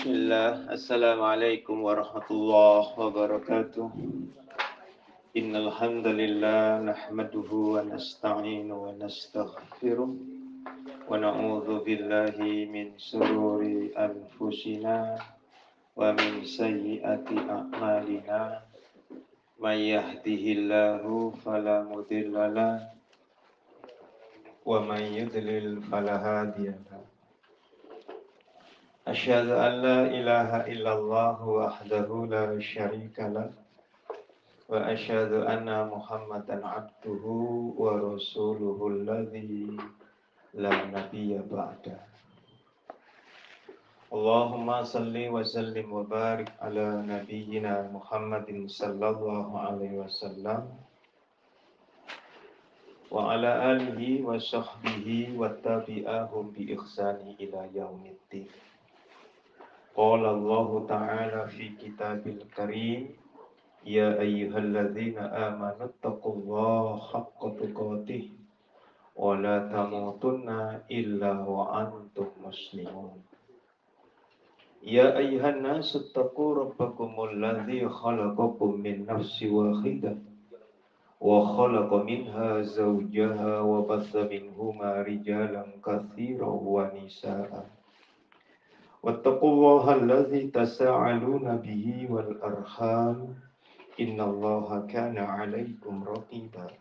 Bismillah, Assalamualaikum warahmatullahi wabarakatuh. Innal hamdalillah nahmaduhu wa nasta'inu wa nastaghfiruh wa na'udzu billahi min shururi anfusina wa min sayyiati a'malina. May yahdihillahu fala mudhillalah wa may yudlil fala hadiyalah. Asyhadu an la ilaha illallah wahdahu la syarika lah wa asyhadu anna Muhammadan abduhu wa rasuluhu alladzi la nabiyya ba'da. Allahumma salli wa sallim wa barik ala nabiyyina Muhammadin sallallahu alaihi wasallam wa ala alihi wa sahbihi wa tabi'ahum bi ihsani ila yaumiddin. Qala Allah Ta'ala fi kitabil karim, ya ayyuhalladzina amanu taqullaha haqqa tuqatih wa la tamutunna illa wa antum muslimun. Ya ayyuhan nasu taqu rabbakumul ladzi khalaqakum min nafsin wahidah wa khalaqa minha zawjaha wa batha minhuma rijalan katsiran wa nisaa'a. Wattaqullaha allazi tasaaluna bihi wal arham innallaha kana 'alaikum raqiba.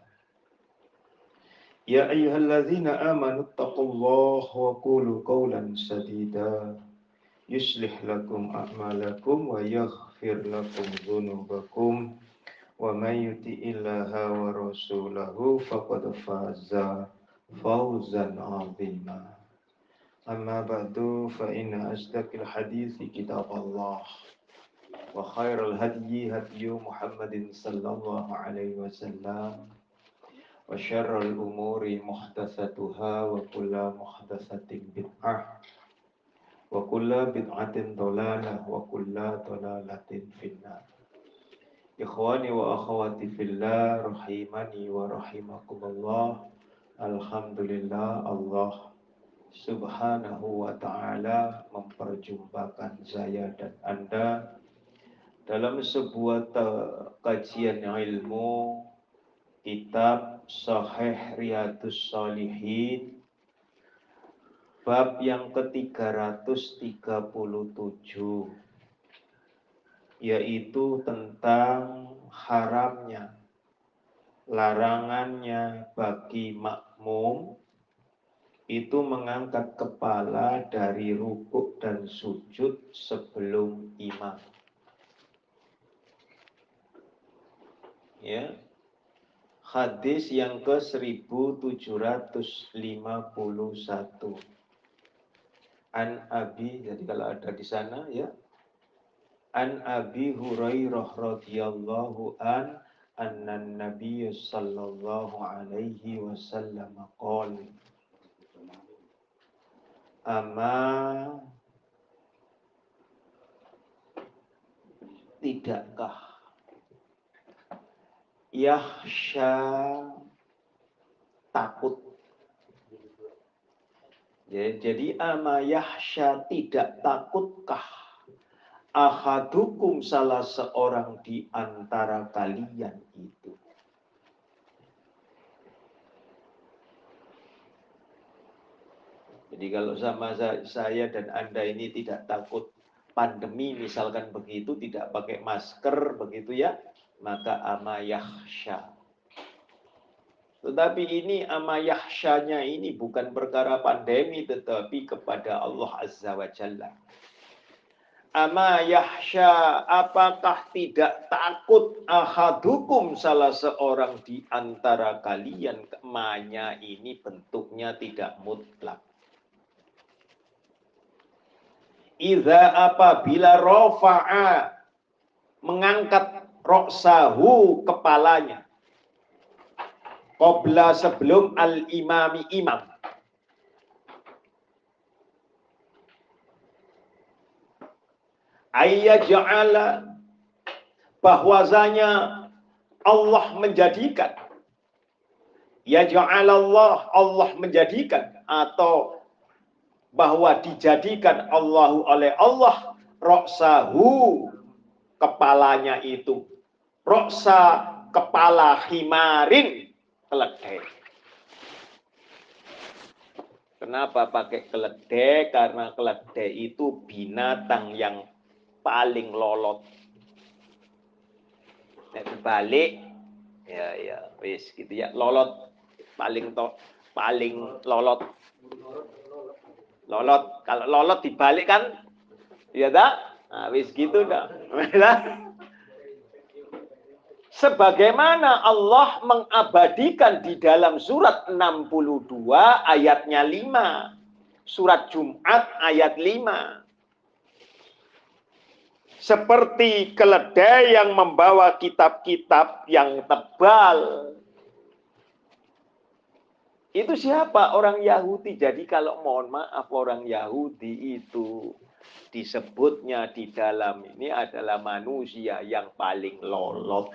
Ya ayyuhallazina amanu taqullaha wa qulu qawlan sadida yuslih lakum a'malakum wa yaghfir lakum dhunubakum wa may yuti'illaha wa rasulahu faqad faza fawzan 'azima. Amma ba'du fa inna asdaqal hadithi kitab Allah wa khairal hadyi hadyu Muhammadin sallallahu alaihi wasallam wa syarrul umuri muhdatsatuha wa kullu muhdatsatin bid'ah wa kullu bid'atin dhalalah wa kullu dhalalatin finnar. Ikhwani wa akhwati fillah rahimani wa rahimakumullah. Alhamdulillah Allah Subhanahu wa ta'ala memperjumpakan saya dan Anda dalam sebuah kajian ilmu kitab Sahih Riyadhus Shalihin bab yang ke-337, yaitu tentang haramnya, larangannya bagi makmum itu mengangkat kepala dari rukuk dan sujud sebelum imam. Ya. Hadis yang ke-1751. An Abi, jadi kalau ada di sana ya. An Abi Hurairah radhiyallahu anna Nabiy sallallahu alaihi wasallam qala: Ama tidakkah yahsya takut? Jadi ama yahsya tidak takutkah ahadukum salah seorang di antara kalian itu? Jadi kalau sama saya dan Anda ini tidak takut pandemi misalkan begitu, tidak pakai masker begitu ya, maka ama yahsya. Tetapi ini ama yahsyanya ini bukan perkara pandemi, tetapi kepada Allah Azza wa Jalla. Ama yahsya, apakah tidak takut ahadukum salah seorang di antara kalian? Manya ini bentuknya tidak mutlak. Idza apabila rafa'a, mengangkat roksahu, kepalanya, qabla sebelum al-imami, imam. Ayyaja'ala, bahwasanya Allah menjadikan, yaja'alallah, Allah menjadikan, atau bahwa dijadikan Allahu oleh Allah Roksahu, kepalanya itu. Roksa, kepala himarin, keledai. Kenapa pakai keledai? Karena keledai itu binatang yang paling lolot. Nek dibalik, ya, wis gitu ya, lolot, paling lolot. Lolot, kalau lolot dibalik kan, ya tak? Nah, wis gitu dah. Sebagaimana Allah mengabadikan di dalam surat 62 ayatnya 5. Surat Jumat ayat 5. Seperti keledai yang membawa kitab-kitab yang tebal. Itu siapa? Orang Yahudi. Jadi kalau mohon maaf, orang Yahudi itu disebutnya di dalam ini adalah manusia yang paling lolot.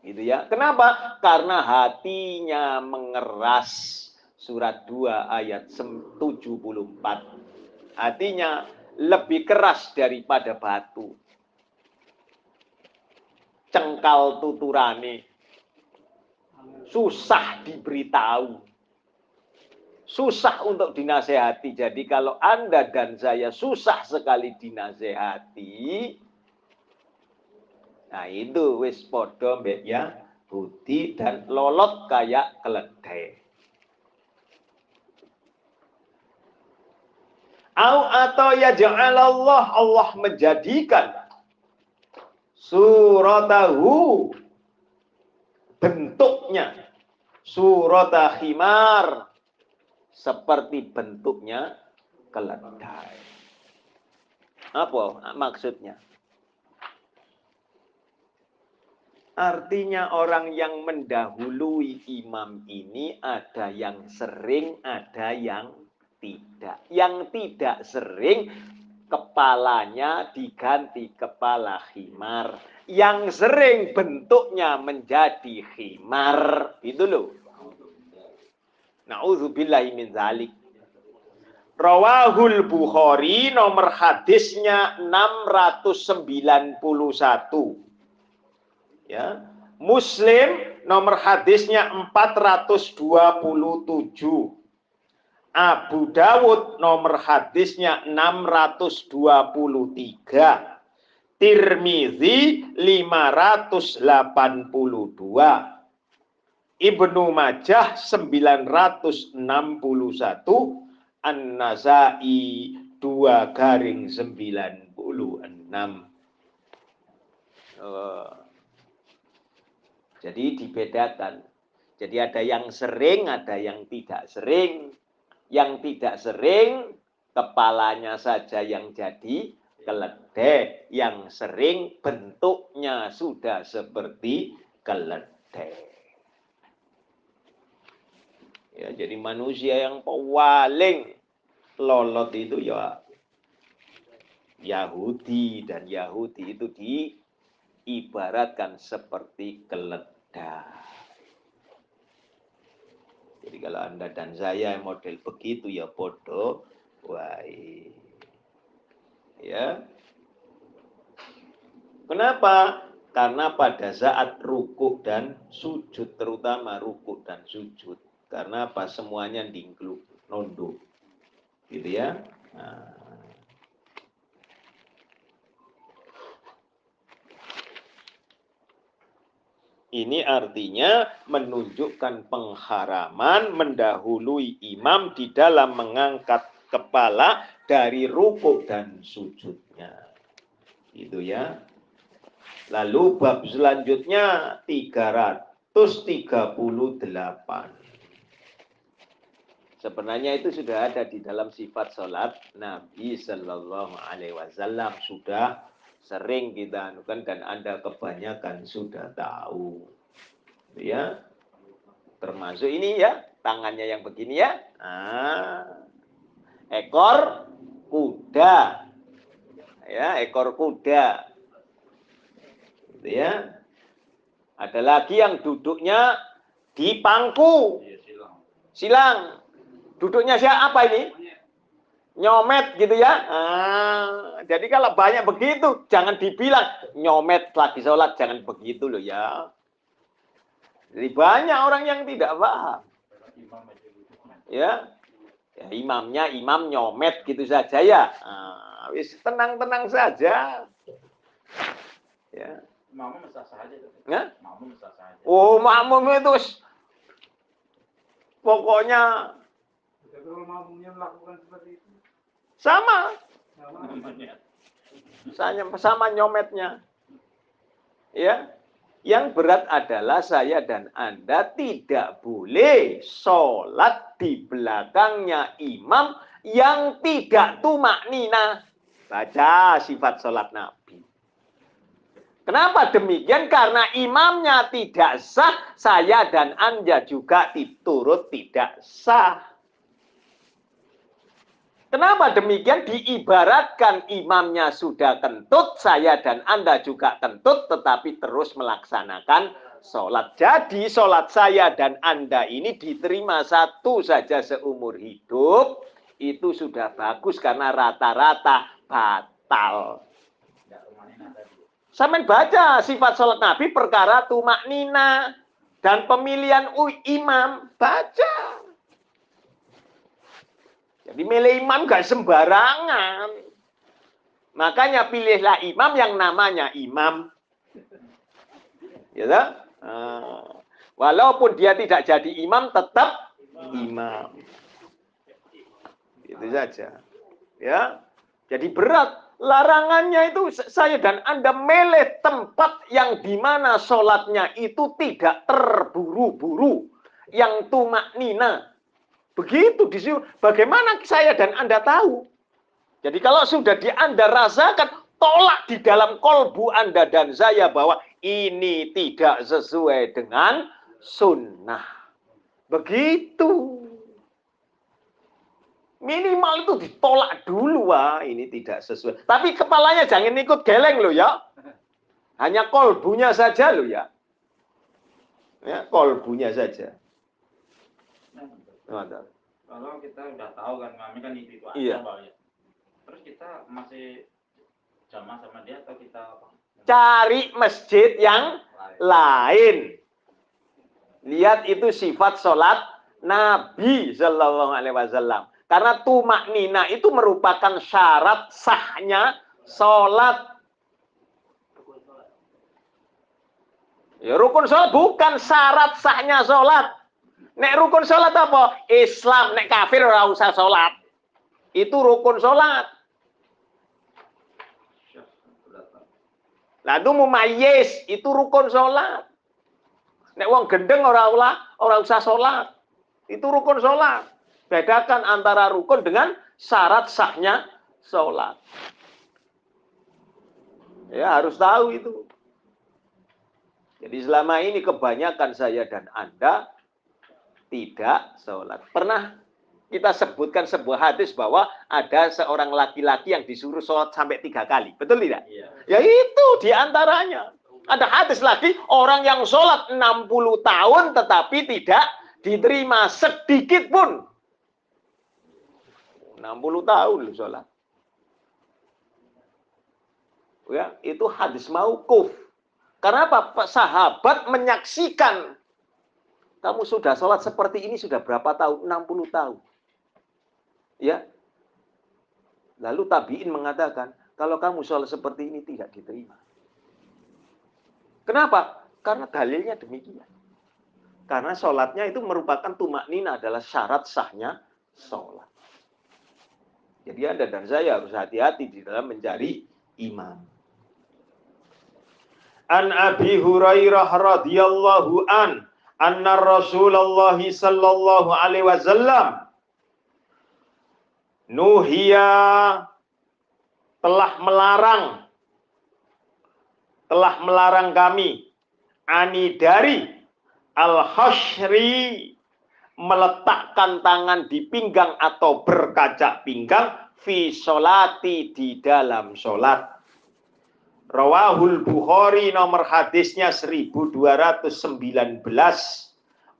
Gitu ya. Kenapa? Karena hatinya mengeras. Surat 2 ayat 74. Hatinya lebih keras daripada batu. Cengkal tuturane. Susah diberitahu. Susah untuk dinasehati. Jadi kalau Anda dan saya susah sekali dinasehati, nah itu wis podo mbek ya Budi dan lolot kayak keledai. Atau ya ja'alallah, Allah menjadikan suratahu, bentuknya surata khimar, seperti bentuknya keledai. Apa maksudnya? Artinya orang yang mendahului imam ini ada yang sering, ada yang tidak. Yang tidak sering, kepalanya diganti kepala khimar. Yang sering bentuknya menjadi khimar. Itu loh. Na'udzubillahi min dzalik. Rawahul Bukhari, nomor hadisnya 691. Ya. Muslim nomor hadisnya 427. Abu Dawud nomor hadisnya 623. Tirmizi 582. Ibnu Majah 961. An-Nasai 2/96. Jadi dibedakan. Jadi ada yang sering, ada yang tidak sering. Yang tidak sering, kepalanya saja yang jadi keledai. Yang sering, bentuknya sudah seperti keledai. Ya, jadi manusia yang paling lolot itu ya Yahudi. Dan Yahudi itu diibaratkan seperti keledai. Jadi kalau Anda dan saya model begitu ya bodoh, wahai. Ya. Kenapa? Karena pada saat rukuk dan sujud, terutama rukuk dan sujud. Karena apa? Semuanya dingkluk, nunduk. Gitu ya. Nah. Ini artinya menunjukkan pengharaman mendahului imam di dalam mengangkat kepala dari rukuk dan sujudnya. Itu ya. Lalu bab selanjutnya 338. Sebenarnya itu sudah ada di dalam sifat sholat Nabi Sallallahu Alaihi Wasallam, sudah sering kita anukan dan Anda kebanyakan sudah tahu. Ya. Termasuk ini ya, tangannya yang begini ya. Ekor kuda. Ya, ekor kuda. Gitu ya. Ada lagi yang duduknya di pangku. Silang. Duduknya siapa ini? nyomet gitu ya. Jadi kalau banyak begitu, jangan dibilang nyomet lagi sholat, jangan begitu loh ya. Jadi banyak orang yang tidak paham. Ya, imamnya imam nyomet gitu saja ya. Wis tenang-tenang saja. Ya. Makmum sah-sah aja. Makmum sah-sah aja. Oh, makmum itu pokoknya kalau makmumnya melakukan seperti itu. Sama nyometnya. Ya. Yang berat adalah saya dan Anda tidak boleh sholat di belakangnya imam yang tidak tumaknina. Baca sifat sholat Nabi. Kenapa demikian? Karena imamnya tidak sah, saya dan Anda juga turut tidak sah. Kenapa demikian? Diibaratkan imamnya sudah kentut, saya dan Anda juga kentut, tetapi terus melaksanakan sholat. Jadi sholat saya dan Anda ini diterima satu saja seumur hidup, itu sudah bagus karena rata-rata batal. Sampai baca sifat sholat Nabi perkara tumak nina dan pemilihan imam, baca. Jadi milih imam gak sembarangan. Makanya pilihlah imam yang namanya imam. Ya, walaupun dia tidak jadi imam, tetap imam. Itu saja. Ya. Jadi berat. Larangannya itu saya dan Anda milih tempat yang dimana sholatnya itu tidak terburu-buru. Yang tumak nina. Begitu disuruh. Bagaimana saya dan Anda tahu? Jadi kalau sudah Anda rasakan, tolak di dalam kolbu Anda dan saya bahwa ini tidak sesuai dengan sunnah. Begitu. Minimal itu ditolak dulu, wah ini tidak sesuai. Tapi kepalanya jangan ikut geleng loh ya. Hanya kolbunya saja loh ya. Ya, kolbunya saja. Kalau kita udah tahu kan kami kan itu aja, iya. Ya. Terus kita masih jamaah sama dia atau kita apa? Cari masjid yang lain. Lihat itu sifat sholat Nabi Sallallahu Alaihi Wasallam. Karena tumak nina itu merupakan syarat sahnya sholat. Ya rukun sholat bukan syarat sahnya sholat. Nek rukun sholat apa? Islam. Nek kafir ora usah sholat. Itu rukun sholat. Lah itu mumayyiz, itu rukun sholat. Nek wong gendeng ora usah sholat. Itu rukun sholat. Bedakan antara rukun dengan syarat sahnya sholat. Ya harus tahu itu. Jadi selama ini kebanyakan saya dan Anda tidak sholat. Pernah kita sebutkan sebuah hadis bahwa ada seorang laki-laki yang disuruh sholat sampai 3 kali. Betul tidak? Iya. Ya itu diantaranya. Ada hadis lagi, orang yang sholat 60 tahun tetapi tidak diterima sedikit pun. 60 tahun lu sholat. Ya, itu hadis mauquf. Karena apa? Sahabat menyaksikan. Kamu sudah sholat seperti ini sudah berapa tahun? 60 tahun. Ya. Lalu tabi'in mengatakan, kalau kamu sholat seperti ini tidak diterima. Kenapa? Karena dalilnya demikian. Karena sholatnya itu merupakan tumak nina adalah syarat sahnya sholat. Jadi Anda dan saya harus hati-hati di dalam mencari imam. An Abi Hurairah radhiyallahu anna Rasulullah sallallahu alaihi wasallam nuhiya telah melarang kami ani dari al-hashri meletakkan tangan di pinggang atau berkaca pinggang fi sholati di dalam sholat. Rawahul Bukhari nomor hadisnya 1219,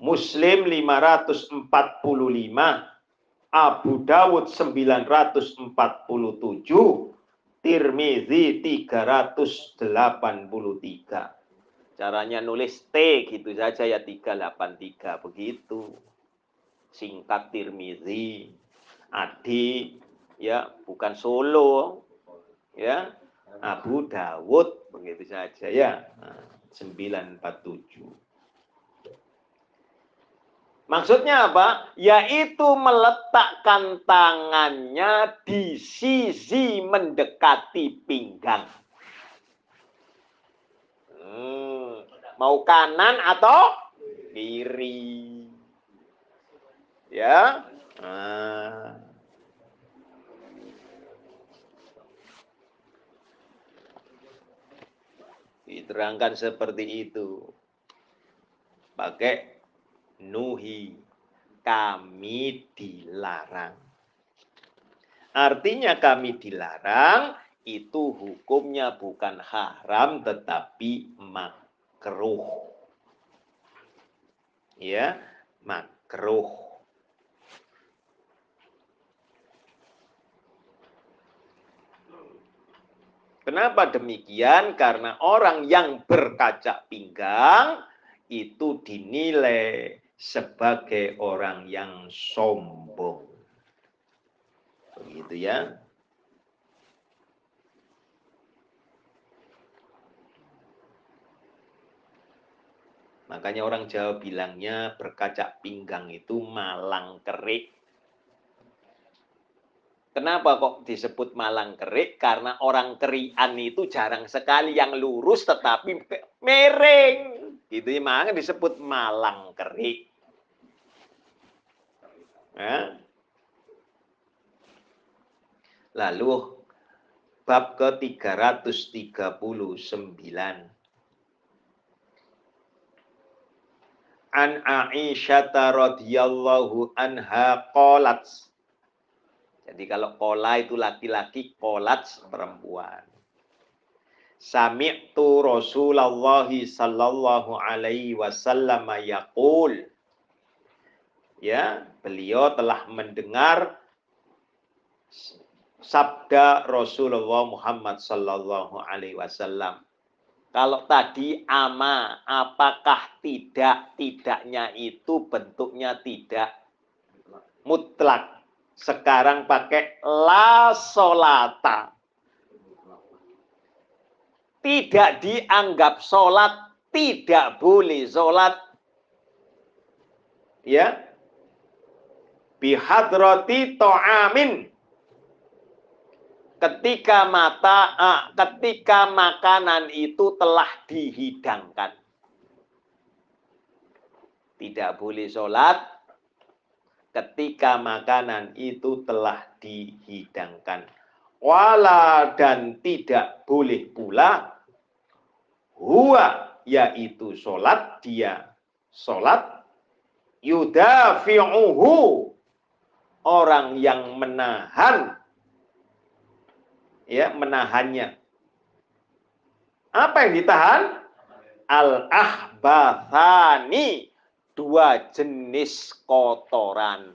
Muslim 545, Abu Dawud 947, Tirmizi 383. Caranya nulis T gitu saja ya 383 begitu. Singkat Tirmizi. Adi ya bukan Solo ya. Abu Dawud begitu saja ya. 947. Maksudnya apa? Yaitu meletakkan tangannya di sisi mendekati pinggang. Mau kanan atau kiri. Ya. Diterangkan seperti itu. Pakai nuhi. Kami dilarang. Artinya kami dilarang, itu hukumnya bukan haram tetapi makruh. Ya, makruh. Kenapa demikian? Karena orang yang berkaca pinggang itu dinilai sebagai orang yang sombong. Begitu ya. Makanya orang Jawa bilangnya berkaca pinggang itu malang kerik. Kenapa kok disebut malang kerik? Karena orang kerian itu jarang sekali yang lurus tetapi miring. Gitu ya, makanya disebut malang kerik. Ya. Lalu bab ke-339. An Aisyah radhiyallahu anha qalat. Jadi kalau qala itu laki-laki, qalat perempuan. Sami'tu Rasulullah sallallahu alaihi wasallam yaqul. Ya, beliau telah mendengar sabda Rasulullah Muhammad sallallahu alaihi wasallam. Kalau tadi ama, apakah tidaknya itu bentuknya tidak mutlak. Sekarang pakai la solata. Tidak dianggap sholat, tidak boleh sholat. Ya. Bihadrati to'amin. Ketika makanan itu telah dihidangkan. Tidak boleh sholat ketika makanan itu telah dihidangkan. Wala dan tidak boleh pula huwa yaitu sholat dia. Sholat yudafi'uhu orang yang menahan. Ya, menahannya. Apa yang ditahan? Al-ahbathani, dua jenis kotoran,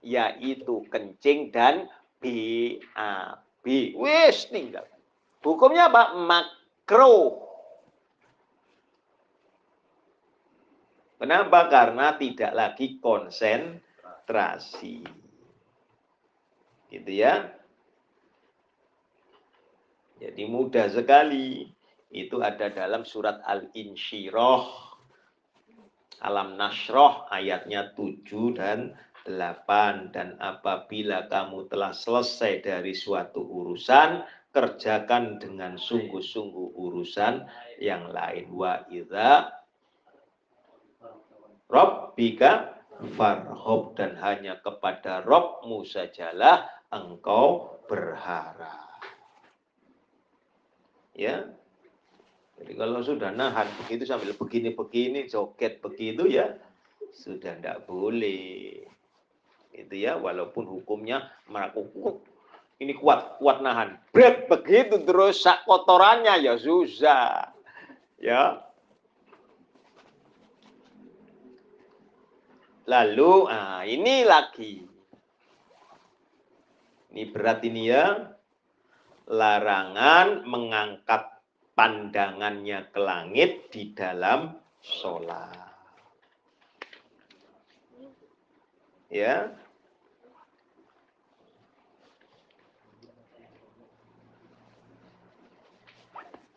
yaitu kencing dan BAB. Wis tinggal. Hukumnya apa? Makruh. Kenapa? Karena tidak lagi konsentrasi. Gitu ya. Jadi mudah sekali. Itu ada dalam surat Al-Insyirah. Alam Nasroh ayatnya 7 dan 8. Dan apabila kamu telah selesai dari suatu urusan, kerjakan dengan sungguh-sungguh urusan yang lain. Wa idza Rabbika farhob, dan hanya kepada Rabbmu sajalah engkau berharap. Ya, jadi kalau sudah nahan begitu sambil begini-begini, joget begitu ya, sudah tidak boleh. Itu ya, walaupun hukumnya melakukan ini kuat nahan. Brek begitu terus sak kotorannya ya susah. Ya. Lalu ini lagi Ini berat ini ya. Larangan mengangkat pandangannya ke langit di dalam sholat. Ya.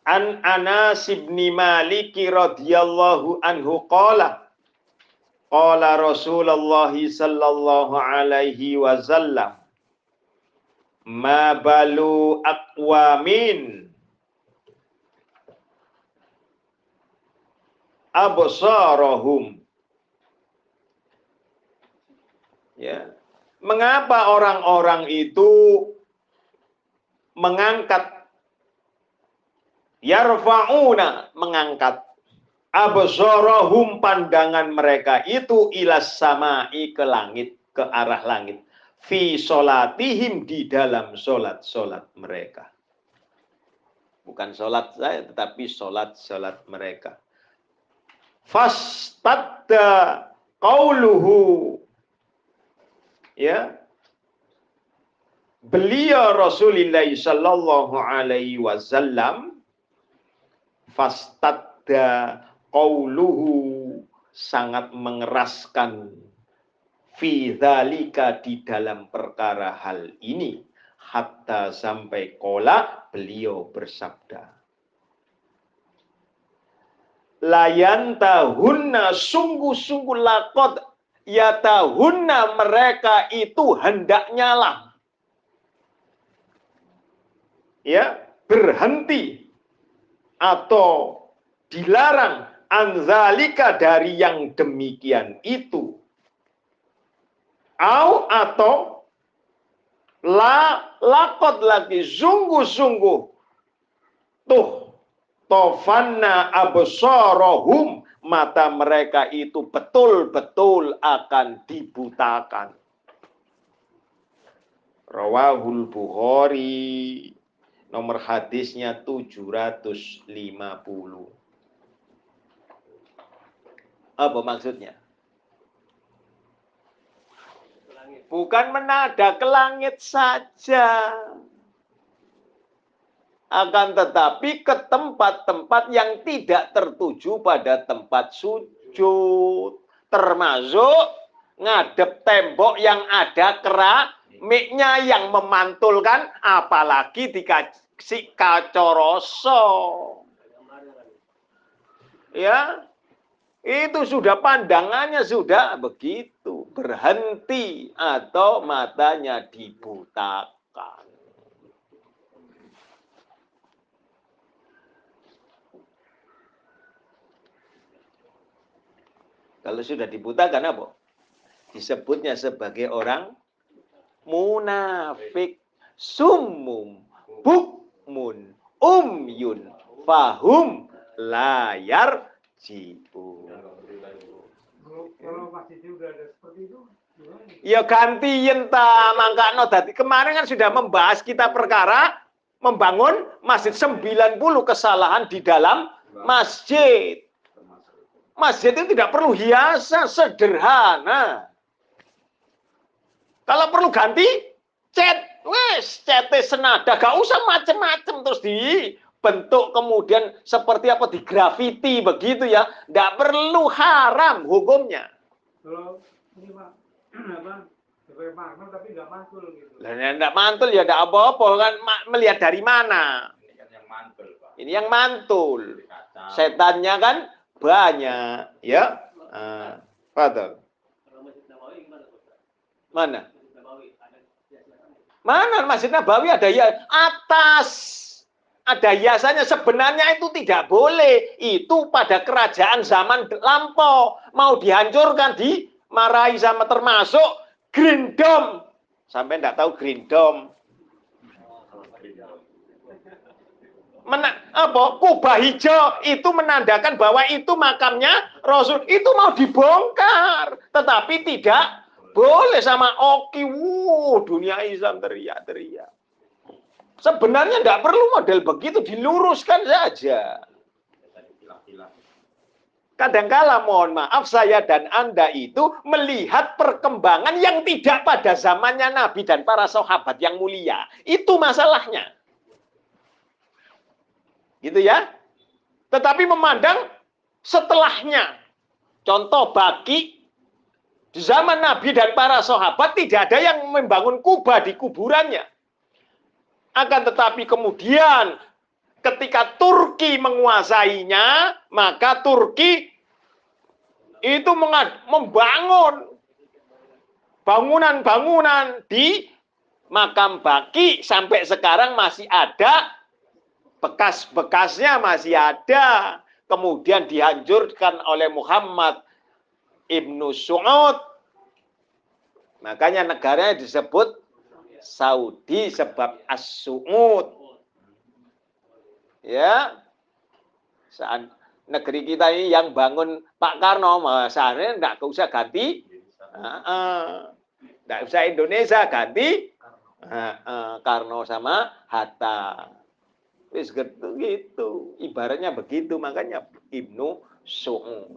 An Anas bin Malik radhiyallahu anhu qala Rasulullah sallallahu alaihi wasallam ma balu aqwamin absarahum. Ya. Mengapa orang-orang itu mengangkat yarfa'una, mengangkat absarahum, pandangan mereka itu ilas sama'i, ke langit, ke arah langit, fi sholatihim, di dalam sholat mereka. Bukan sholat saya, tetapi sholat mereka. Fastadda qauluhu, ya, beliau Rasulullah sallallahu alaihi wasallam, fastadda qauluhu, sangat mengeraskan, fi dzalika, di dalam perkara hal ini, hatta sampai qala, beliau bersabda, layantahunna, sungguh-sungguh, laqad yatahunna, mereka itu hendaknya lah, ya, berhenti atau dilarang, anzalika, dari yang demikian itu, atau laqad lagi, sungguh-sungguh, tofanna absarahum, mata mereka itu betul-betul akan dibutakan. Rawahul Bukhari, nomor hadisnya 750. Apa maksudnya? Bukan menada ke langit saja, akan tetapi ke tempat-tempat yang tidak tertuju pada tempat sujud, termasuk ngadep tembok yang ada keramiknya yang memantulkan, apalagi dikasih kacoroso, ya, itu sudah pandangannya sudah begitu, berhenti atau matanya dibutakan. Kalau sudah dibutakan apa? Disebutnya sebagai orang munafik. Summum bukmun umyun fahum layar jibu. Kalau masih juga ada seperti itu, ya gantiin ta, mangkano dadi kemarin kan sudah membahas kita perkara membangun masjid, 90 kesalahan di dalam masjid. Masjid itu tidak perlu hiasan, sederhana. Kalau perlu ganti cat, wes catnya senada, gak usah macem-macem terus dibentuk kemudian seperti apa, di grafiti begitu ya. Tidak perlu, haram hukumnya. kalau ini Pak, sebagai makna tapi nggak mantul gitu. Lah enggak mantul ya enggak apa-apa kan, melihat dari mana? Ini kan yang mantul, Pak. Ini yang mantul. Kaca. Setannya kan banyak, ya. Betul. Mana? Mana Masjid Nabawi ada ya atas, ada hiasannya. Sebenarnya itu tidak boleh. Itu pada kerajaan zaman lampau, mau dihancurkan, dimarahi sama, termasuk Green Dome. Sampai enggak tahu Green Dome? Kubah hijau itu menandakan bahwa itu makamnya Rasul, itu mau dibongkar, tetapi tidak boleh sama Oki. Dunia Islam teriak-teriak. Sebenarnya tidak perlu model begitu, diluruskan saja. Kadangkala mohon maaf saya dan Anda itu melihat perkembangan yang tidak pada zamannya Nabi dan para sahabat yang mulia. Itu masalahnya. Gitu ya. Tetapi memandang setelahnya. Contoh baki di zaman Nabi dan para sahabat tidak ada yang membangun kubah di kuburannya. Akan tetapi kemudian ketika Turki menguasainya, maka Turki itu membangun bangunan-bangunan di makam baki sampai sekarang masih ada, bekas-bekasnya masih ada. Kemudian dihancurkan oleh Muhammad Ibnu Saud. Makanya negaranya disebut Saudi sebab As-Su'ud. Ya, saat negeri kita ini yang bangun Pak Karno, seharusnya enggak usah ganti, enggak usah Indonesia ganti Karno sama Hatta. Wis gitu, ibaratnya begitu, makanya Ibnu Su'ud.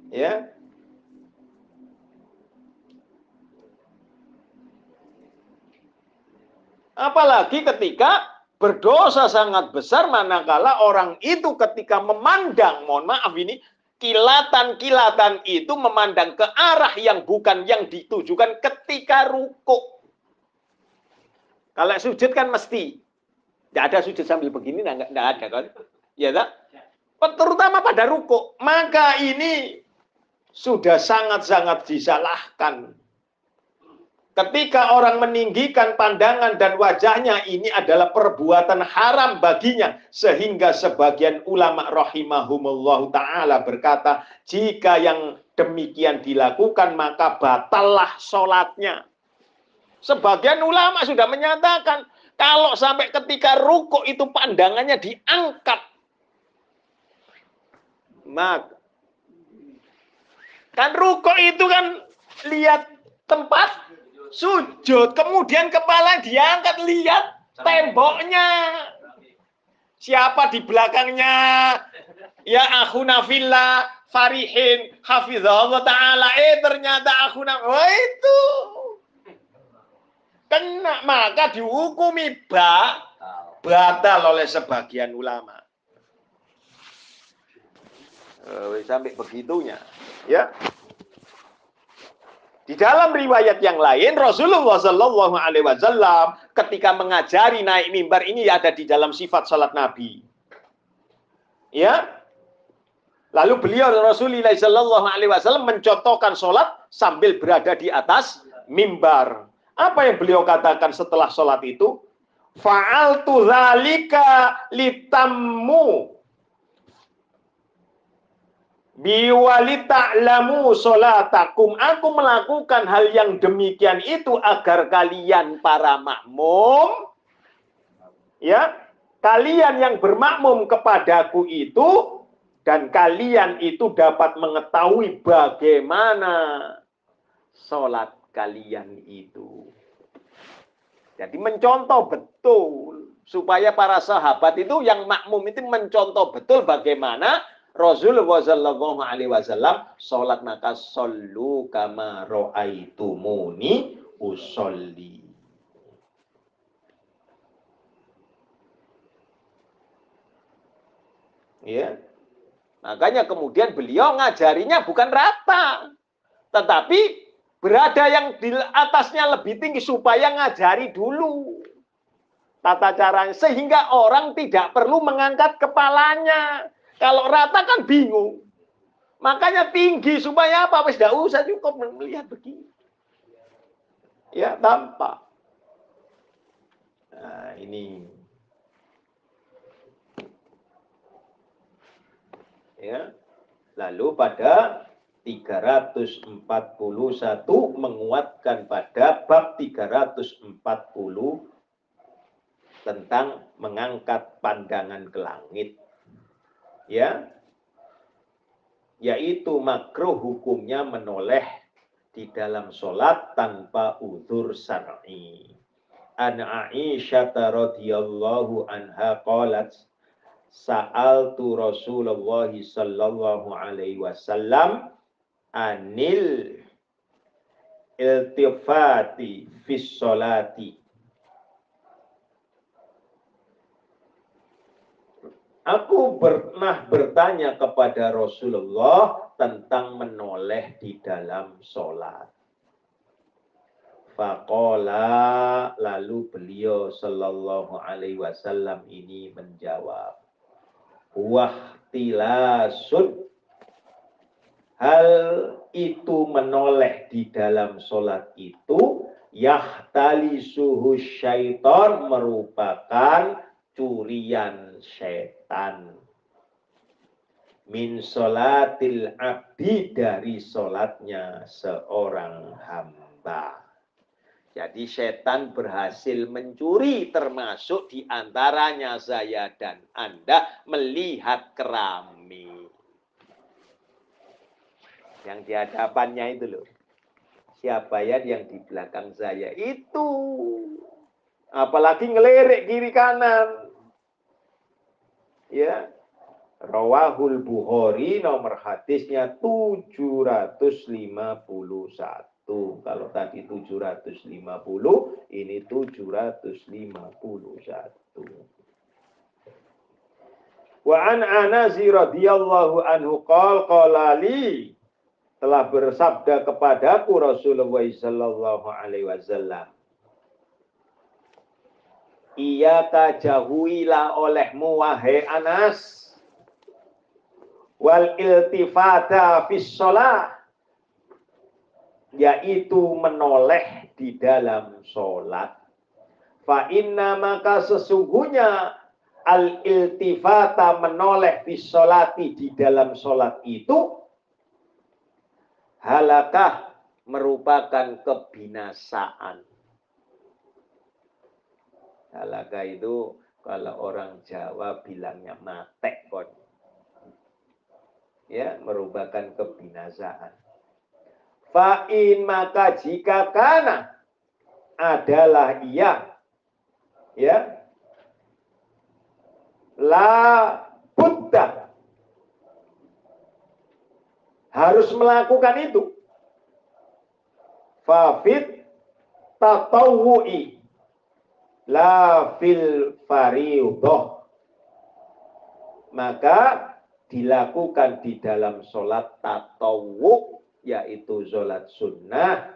Ya. Apalagi ketika berdosa sangat besar manakala orang itu ketika memandang, mohon maaf ini, kilatan-kilatan itu memandang ke arah yang bukan yang ditujukan ketika rukuk. Kalau sujud kan mesti. Tidak ada sujud sambil begini, tidak ada kan? Ya tak? Terutama pada rukuk. Maka ini sudah sangat-sangat disalahkan. Ketika orang meninggikan pandangan dan wajahnya, ini adalah perbuatan haram baginya. Sehingga sebagian ulama rahimahumullah ta'ala berkata, jika yang demikian dilakukan, maka batallah sholatnya. Sebagian ulama sudah menyatakan, kalau sampai ketika rukuk itu pandangannya diangkat, maka kan rukuk itu kan lihat tempat sujud, kemudian kepala diangkat, lihat temboknya. Siapa di belakangnya? Ya akhuna fillah farihin hafizahullah ta'ala. Ternyata akhuna. Wah itu. Kena, maka dihukumi batal oleh sebagian ulama. Sampai begitunya. Ya. Di dalam riwayat yang lain, Rasulullah Shallallahu Alaihi Wasallam ketika mengajari naik mimbar ini ada di dalam sifat salat Nabi. Ya, lalu beliau Rasulullah Shallallahu Alaihi Wasallam mencontohkan salat sambil berada di atas mimbar. Apa yang beliau katakan setelah salat itu? Fa'altu dzalika litammu biwalita'lamu sholatakum. Aku melakukan hal yang demikian itu agar kalian para makmum, ya, kalian yang bermakmum kepadaku itu, dan kalian itu dapat mengetahui bagaimana sholat kalian itu. Jadi mencontoh betul supaya para sahabat itu yang makmum itu mencontoh betul bagaimana Rasulullah Shallallahu Alaihi Wasallam sholat, maka shollu kama ro'aitumuni usolli. Ya, makanya kemudian beliau ngajarinya bukan rata, tetapi berada yang di atasnya lebih tinggi supaya ngajari dulu tata caranya, sehingga orang tidak perlu mengangkat kepalanya. Kalau rata kan bingung. Makanya tinggi supaya apa? Wis ndak usah, cukup melihat begini. Ya, tampak. Nah, ini. Ya. Lalu pada 341 menguatkan pada bab 340 tentang mengangkat pandangan ke langit. Ya, yaitu makruh hukumnya menoleh di dalam sholat tanpa udzur syar'i. An Aisyah radhiyallahu anha qalat, Sa'altu Rasulullah sallallahu alaihi wasallam anil iltifati fis sholati. Aku pernah bertanya kepada Rasulullah tentang menoleh di dalam sholat. Faqala, lalu beliau sallallahu alaihi wasallam ini menjawab, wahtilasun, hal itu menoleh di dalam sholat itu yahtalisuhu syaitan, merupakan curian setan. Min sholatil abdi, dari sholatnya seorang hamba. Jadi setan berhasil mencuri, termasuk diantaranya saya dan Anda melihat keramik. Yang di hadapannya itu loh. Siapa ya yang di belakang saya? Itu. Apalagi ngelirik kiri kanan. Ya. Rawahul Bukhari, nomor hadisnya 751. Kalau tadi 750, ini 751. Wa an Anas radhiyallahu anhu qala li, telah bersabda kepadaku Rasulullah sallallahu alaihi wasallam, iyaka jauhilah olehmu wahai Anas, wal iltifata fis shalah, yaitu menoleh di dalam sholat. Fa inna, maka sesungguhnya al iltifata, menoleh fis sholati, di dalam sholat itu halakah, merupakan kebinasaan. Halakah itu kalau orang Jawa bilangnya matek kon. Ya, merupakan kebinasaan. Fa'in, maka jika kana, adalah ia, ya, la buddha, harus melakukan itu. Fafid tatawu'i, la fil fariudoh, maka dilakukan di dalam sholat tatawu, yaitu sholat sunnah,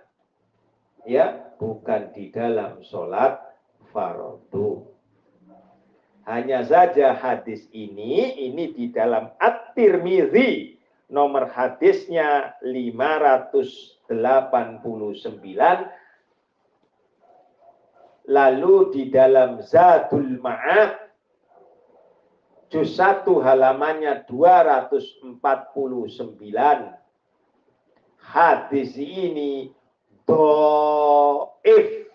ya, bukan di dalam sholat fardu. Hanya saja hadis ini di dalam At-Tirmidzi, nomor hadisnya 589, lalu di dalam Zadul Ma'ad juz 1 halamannya 249, hadis ini dhaif.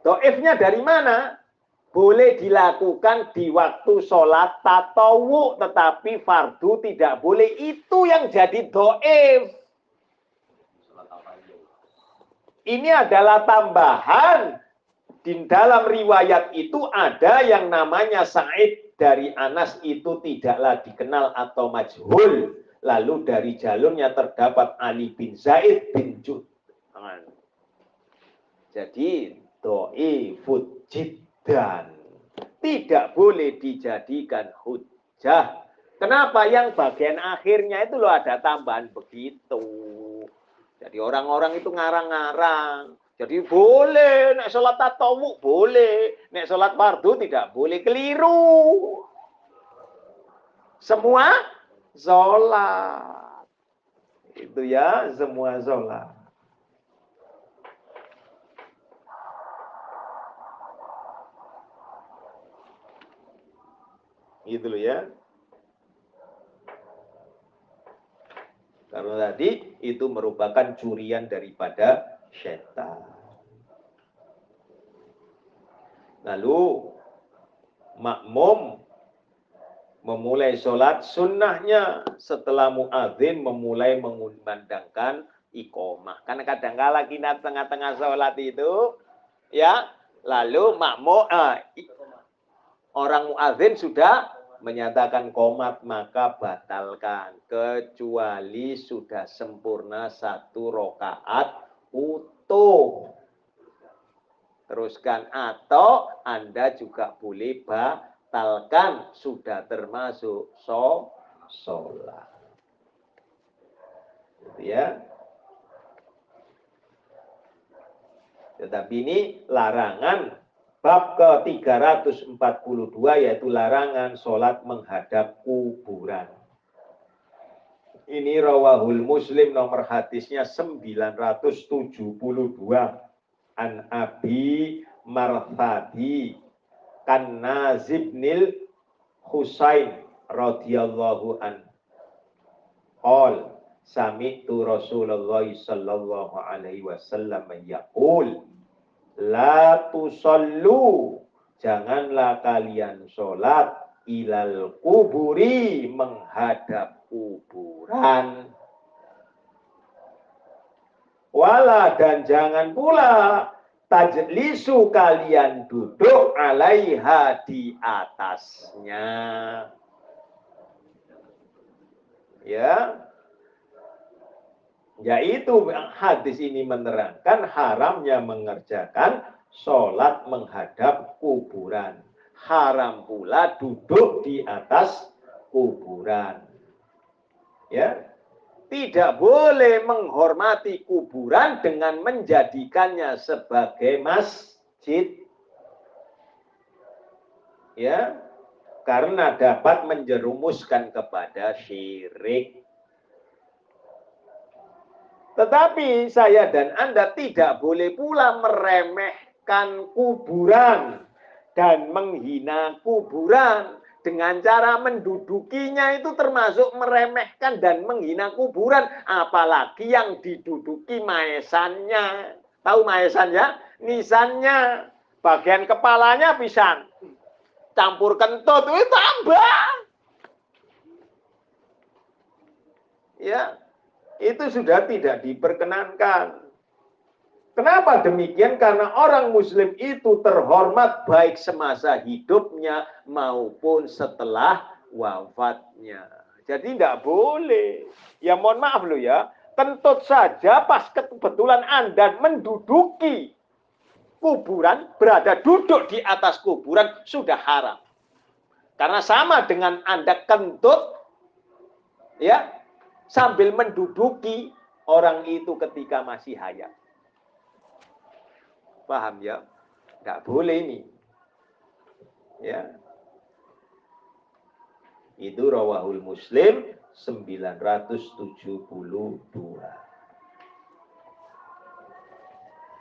Dhaifnya dari mana? Boleh dilakukan di waktu sholat tatawu, tetapi fardu tidak boleh. Itu yang jadi dhaif. Ini adalah tambahan. Di dalam riwayat itu ada yang namanya Sa'id dari Anas, itu tidaklah dikenal atau majhul. Lalu dari jalurnya terdapat Ali bin Zaid bin Jud'an. Jadi dhaifud jiddan, tidak boleh dijadikan hujjah. Kenapa? Yang bagian akhirnya itu loh ada tambahan begitu. Jadi orang-orang itu ngarang-ngarang. Jadi boleh, nek sholat tatawu boleh, nek sholat fardu tidak boleh, keliru. Semua sholat. Itu ya, semua sholat. Gitu loh ya. Karena tadi itu merupakan curian daripada syaitan. Lalu makmum memulai sholat, sunnahnya setelah muadzin memulai mengumandangkan iqomah. Karena kadang-kala kita tengah-tengah sholat itu, ya, lalu makmum orang muadzin sudah menyatakan qomat, maka batalkan kecuali sudah sempurna 1 rakaat utuh. Teruskan, atau Anda juga boleh batalkan, sudah termasuk sholat. Ya. Tetapi ini larangan bab ke-342, yaitu larangan sholat menghadap kuburan. Ini rawahul Muslim, nomor hadisnya 972. An Abi Marthadi kan Nazibnil Husain radhiyallahu an. Qol sami'tu Rasulullah sallallahu alaihi wasallam yaqul la tusallu, janganlah kalian sholat ilal kuburi, menghadap kuburan. Wala, dan jangan pula tajlisu, kalian duduk alaiha, di atasnya. Ya. Yaitu hadis ini menerangkan haramnya mengerjakan sholat menghadap kuburan. Haram pula duduk di atas kuburan. Ya. Tidak boleh menghormati kuburan dengan menjadikannya sebagai masjid. Ya, karena dapat menjerumuskan kepada syirik. Tetapi saya dan Anda tidak boleh pula meremehkan kuburan dan menghina kuburan. Dengan cara mendudukinya itu termasuk meremehkan dan menghina kuburan. Apalagi yang diduduki maesannya. Tahu maesan ya? Nisannya. Bagian kepalanya bisa campur kentut. Itu tambah. Ya, itu sudah tidak diperkenankan. Kenapa demikian? Karena orang muslim itu terhormat baik semasa hidupnya maupun setelah wafatnya. Jadi tidak boleh. Ya mohon maaf loh ya. Kentut saja pas kebetulan Anda menduduki kuburan, berada duduk di atas kuburan, sudah haram. Karena sama dengan Anda kentut, ya, sambil menduduki orang itu ketika masih hayat. Paham ya? Nggak boleh ini. Ya. Itu rawahul Muslim 972.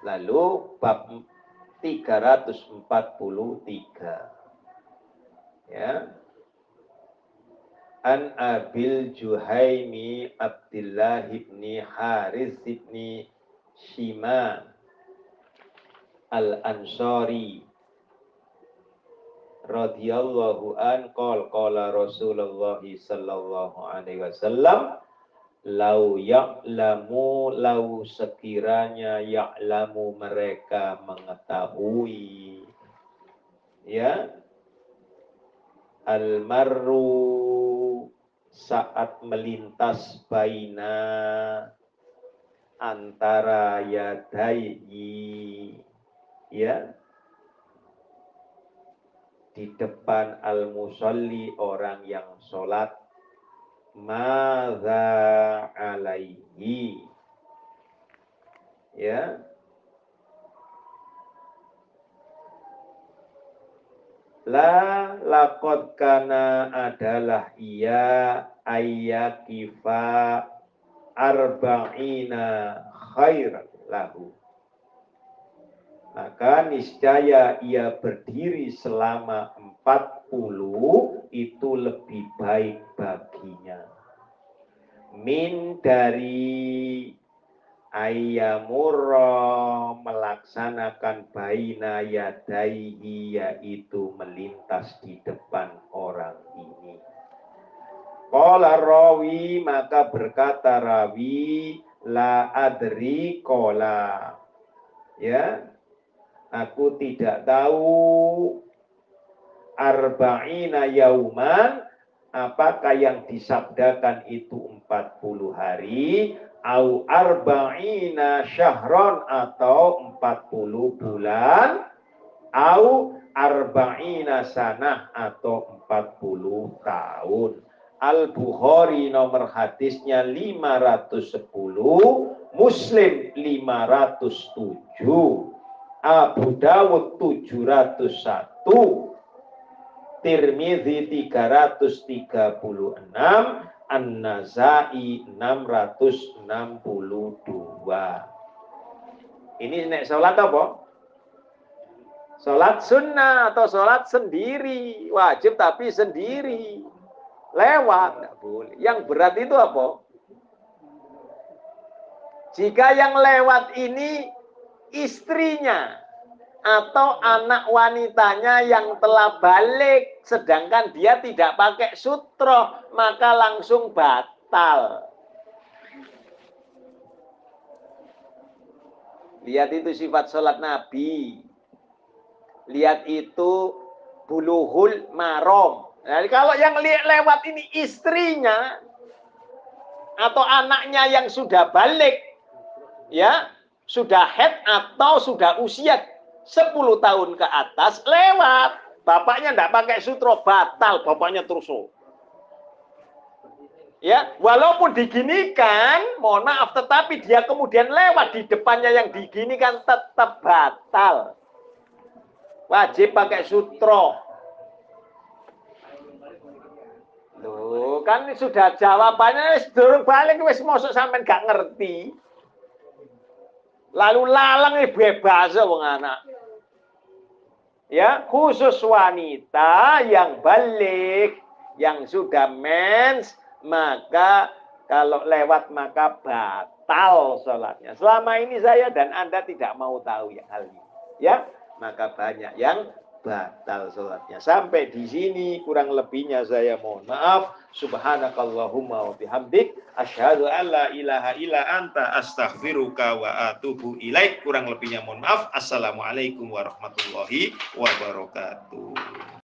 Lalu bab 343. Ya. An Abil Juhaimi Abdullah ibni Harith ibni Shima Al-Ansari radhiyallahu an qala Rasulullah sallallahu alaihi wasallam lau sekiranya ya'lamu, mereka mengetahui, ya, almarru, saat melintas baina, antara yadaihi, ya, di depan al-musalli, orang yang sholat, madza alaihi, ya, la laqad kana, adalah ia, ayyakifa arba'ina khairan lahu, maka niscaya ia berdiri selama 40 itu lebih baik baginya. Min, dari ayyamurra, melaksanakan baina yadaihi, yaitu melintas di depan orang ini. Qala rawi, maka berkata rawi, la adri qala, ya, aku tidak tahu arba'ina yauman, apakah yang disabdakan itu 40 hari, au arba'ina syahron, atau 40 bulan, au arba'ina sanah, atau 40 tahun. Al-Bukhari nomor hadisnya 510, Muslim 507, Abu Dawud 701, Tirmidzi 336, An-Nasai 662. Ini nek salat apa? Salat sunnah atau salat sendiri. Wajib tapi sendiri. Lewat, enggak boleh. Yang berat itu apa? Jika yang lewat ini istrinya atau anak wanitanya yang telah balik, sedangkan dia tidak pakai sutroh, maka langsung batal. Lihat itu sifat sholat Nabi. Lihat itu bulughul maram. Nah, kalau yang lewat ini istrinya atau anaknya yang sudah balik, ya, sudah haid atau sudah usia 10 tahun ke atas, lewat. Bapaknya tidak pakai sutro, batal, bapaknya terus. Ya, walaupun diginikan, mohon maaf, tetapi dia kemudian lewat di depannya yang diginikan, tetap batal. Wajib pakai sutro. Loh, kan sudah jawabannya, durung balik, wis mosok sampean gak ngerti. Lalu lalang bebas wong anak. Ya, khusus wanita yang balik, yang sudah mens, maka kalau lewat maka batal sholatnya. Selama ini saya dan Anda tidak mau tahu ya hal ini. Ya, maka banyak yang batal sholatnya. Sampai di sini kurang lebihnya saya mohon maaf. Subhanakallahumma wa bihamdik, asyhadu an la ilaha illa anta, astaghfiruka wa atubu ilaik. Kurang lebihnya mohon maaf. Assalamualaikum warahmatullahi wabarakatuh.